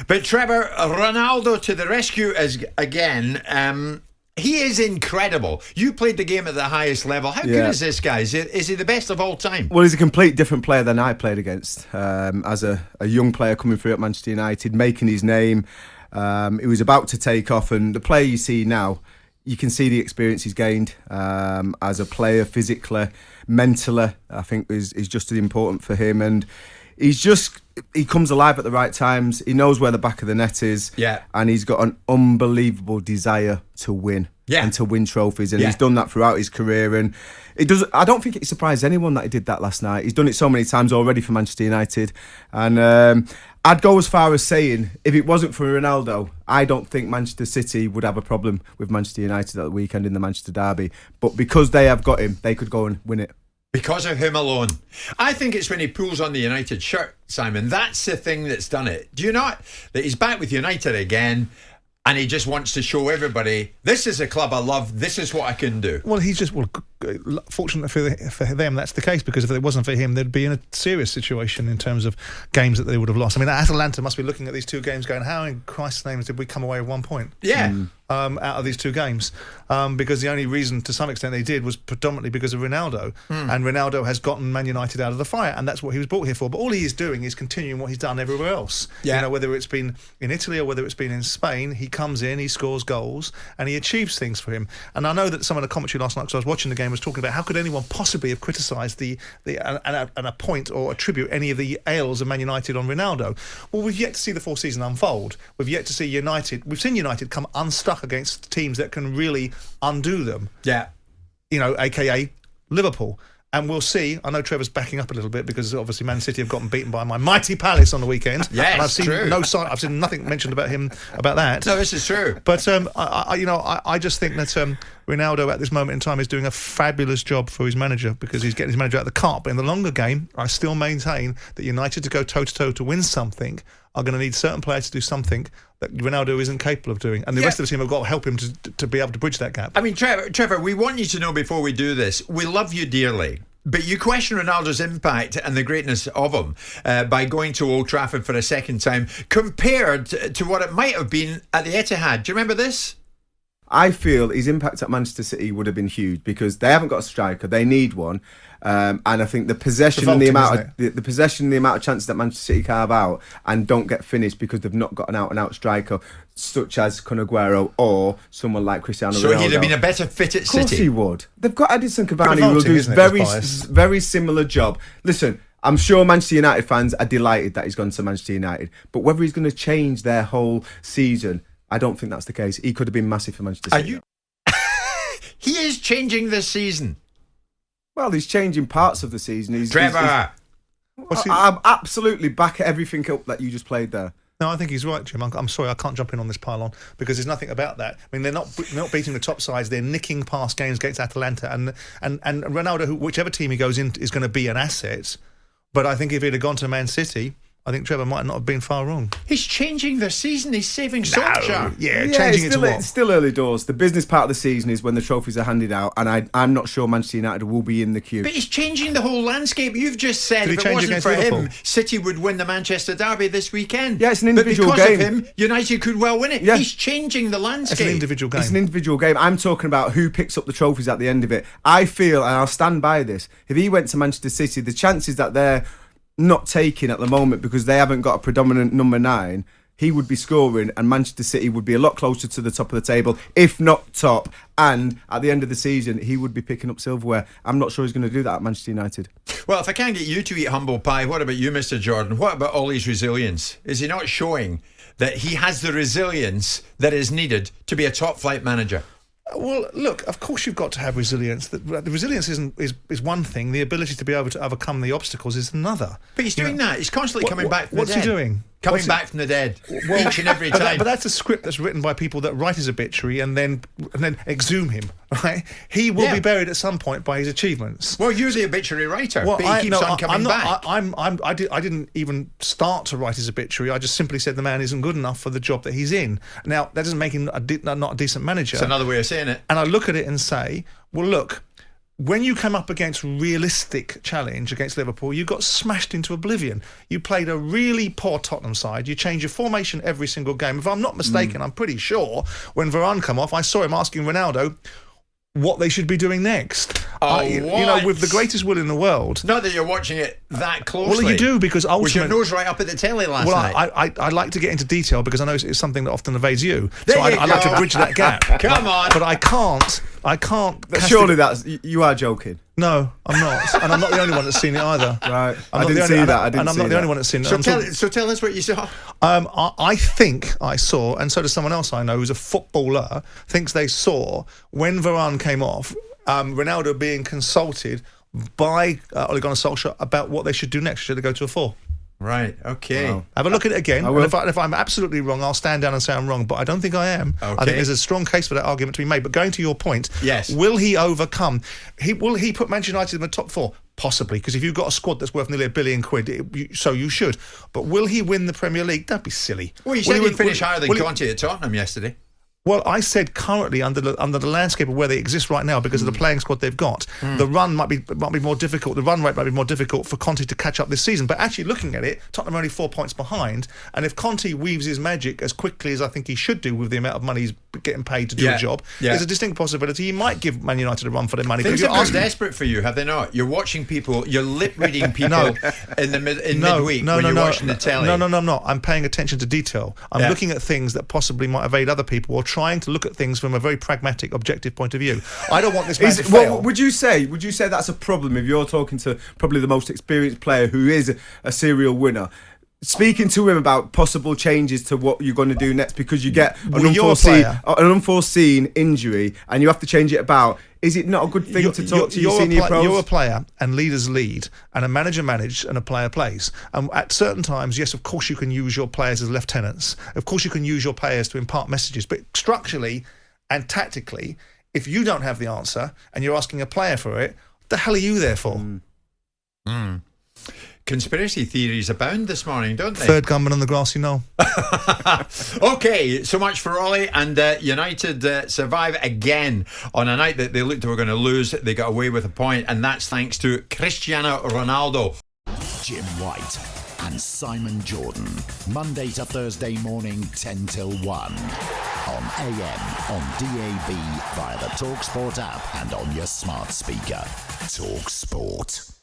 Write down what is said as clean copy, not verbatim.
But Trevor, Ronaldo to the rescue again. He is incredible. You played the game at the highest level. How good is this guy? Is he the best of all time? Well, he's a complete different player than I played against. As a young player coming through at Manchester United, making his name. He was about to take off, and the player you see now, you can see the experience he's gained as a player, physically, mentally. I think is just as important for him, and he comes alive at the right times. He knows where the back of the net is, and he's got an unbelievable desire to win and to win trophies, and he's done that throughout his career. And I don't think it surprised anyone that he did that last night. He's done it so many times already for Manchester United, and I'd go as far as saying, if it wasn't for Ronaldo, I don't think Manchester City would have a problem with Manchester United at the weekend in the Manchester derby. But because they have got him, they could go and win it. Because of him alone. I think it's when he pulls on the United shirt, Simon. That's the thing that's done it. Do you not? That he's back with United again, and he just wants to show everybody, this is a club I love, this is what I can do. Well, he's just, fortunate for them that's the case, because if it wasn't for him, they'd be in a serious situation in terms of games that they would have lost. I mean, Atalanta must be looking at these two games going, how in Christ's name did we come away with 1 point? Out of these two games, because the only reason to some extent they did was predominantly because of Ronaldo, and Ronaldo has gotten Man United out of the fire, and that's what he was brought here for. But all he is doing is continuing what he's done everywhere else. You know, whether it's been in Italy or whether it's been in Spain, he comes in, he scores goals, and he achieves things for him. And I know that some of the commentary last night, because I was watching the game, was talking about how could anyone possibly have criticised and appoint or attribute any of the ails of Man United on Ronaldo. Well, we've yet to see the full season unfold. We've yet to see United. We've seen United come unstuck against teams that can really undo them. You know, aka Liverpool. And we'll see. I know Trevor's backing up a little bit because obviously Man City have gotten beaten by my mighty Palace on the weekend. And I've seen I've seen nothing mentioned about him about that. No, this is true. But I just think that Ronaldo at this moment in time is doing a fabulous job for his manager, because he's getting his manager out of the cart. But in the longer game, I still maintain that United to go toe-to-toe to win something are going to need certain players to do something that Ronaldo isn't capable of doing. And the rest of the team have got to help him to be able to bridge that gap. I mean, Trevor, we want you to know before we do this, we love you dearly. But you question Ronaldo's impact and the greatness of him by going to Old Trafford for a second time compared to what it might have been at the Etihad. Do you remember this? I feel his impact at Manchester City would have been huge, because they haven't got a striker, they need one, and I think the possession and the amount of chances that Manchester City carve out and don't get finished because they've not got an out-and-out striker such as Kun Aguero or someone like Cristiano Ronaldo. So he'd have been a better fit at City. Of course he would. They've got Edinson Cavani who will do a very similar job. Listen, I'm sure Manchester United fans are delighted that he's gone to Manchester United, but whether he's going to change their whole season, I don't think that's the case. He could have been massive for Manchester City. He is changing this season. Well, he's changing parts of the season. Trevor! I'm absolutely back at everything up that you just played there. No, I think he's right, Jim. I'm sorry, I can't jump in on this pile-on because there's nothing about that. I mean, they're not beating the top sides. They're nicking past games against Atalanta, and Ronaldo, whichever team he goes in, is going to be an asset. But I think if he'd have gone to Man City, I think Trevor might not have been far wrong. He's changing their season. He's saving Solskjaer. Changing it to what? It's still early doors. The business part of the season is when the trophies are handed out, and I'm not sure Manchester United will be in the queue. But he's changing the whole landscape. You've just said if it wasn't for him, City would win the Manchester derby this weekend. Yeah, it's an individual game. But because of him, United could well win it. Yeah. He's changing the landscape. It's an individual game. It's an individual game. I'm talking about who picks up the trophies at the end of it. I feel, and I'll stand by this, if he went to Manchester City, the chances that they're not taking at the moment because they haven't got a predominant number 9, he would be scoring, and Manchester City would be a lot closer to the top of the table, if not top, and at the end of the season he would be picking up silverware. I'm not sure he's going to do that at Manchester United. Well, if I can't get you to eat humble pie, what about you, Mr. Jordan? What about Ole's resilience? Is he not showing that he has the resilience that is needed to be a top flight manager? Well, look, of course you've got to have resilience. The resilience is one thing. The ability to be able to overcome the obstacles is another. But he's doing that. He's constantly coming back from the dead. What's he doing? Coming back from the dead, each and every time. But that's a script that's written by people that write his obituary and then exhume him, right? He will be buried at some point by his achievements. Well, you're the obituary writer, but he keeps on coming back. I didn't even start to write his obituary. I just simply said the man isn't good enough for the job that he's in. Now, that doesn't make him not a decent manager. It's another way of saying it. And I look at it and say, well, look, when you came up against realistic challenge against Liverpool, you got smashed into oblivion. You played a really poor Tottenham side. You changed your formation every single game. If I'm not mistaken, I'm pretty sure when Varane come off, I saw him asking Ronaldo what they should be doing next. You know, with the greatest will in the world. Not that you're watching it that closely. Well, you do, because ultimately... Was your nose right up at the telly last night? I like to get into detail because I know it's something that often evades you. So I like to bridge that gap. Come on. But I can't... Surely you are joking. No, I'm not. And I'm not the only one that's seen it either. Right. I didn't see that. And I'm not the only one that's seen it. So tell us what you saw. I think I saw, and so does someone else I know who's a footballer, thinks they saw, when Varane came off, Ronaldo being consulted by Ole Gunnar Solskjaer about what they should do next. Should they go to a 4? Right, okay. Wow. Have a look at it again. And if I'm absolutely wrong, I'll stand down and say I'm wrong, but I don't think I am. Okay. I think there's a strong case for that argument to be made. But going to your point, yes, will he overcome? Will he put Manchester United in the top 4? Possibly, because if you've got a squad that's worth nearly £1 billion, so you should. But will he win the Premier League? Don't be silly. Well, you said he'd finish higher than Conte at Tottenham yesterday. Well, I said currently under the landscape of where they exist right now, because of the playing squad they've got, the run might be more difficult. The run rate might be more difficult for Conte to catch up this season. But actually, looking at it, Tottenham are only 4 points behind. And if Conte weaves his magic as quickly as I think he should do with the amount of money he's getting paid to do a job, there's a distinct possibility he might give Man United a run for their money. Things have got desperate for you, have they not? You're watching people, you're lip reading people midweek when you're watching the telly. No, I'm not. I'm paying attention to detail. I'm looking at things that possibly might evade other people, or trying to look at things from a very pragmatic, objective point of view. I don't want this man to fail. Well, would you say that's a problem if you're talking to probably the most experienced player who is a serial winner? Speaking to him about possible changes to what you're going to do next because you get an unforeseen injury and you have to change it about. Is it not a good thing to talk to your senior pros? You're a player, and leaders lead, and a manager manages, and a player plays. And at certain times, yes, of course you can use your players as lieutenants. Of course you can use your players to impart messages. But structurally and tactically, if you don't have the answer and you're asking a player for it, what the hell are you there for? Conspiracy theories abound this morning, don't they? Third gunman on the grassy knoll. Okay, so much for Ole, and United survive again on a night that they looked were going to lose. They got away with a point, and that's thanks to Cristiano Ronaldo. Jim White and Simon Jordan, Monday to Thursday morning 10 till 1 on AM, on DAB, via the talkSPORT app and on your smart speaker. talkSPORT.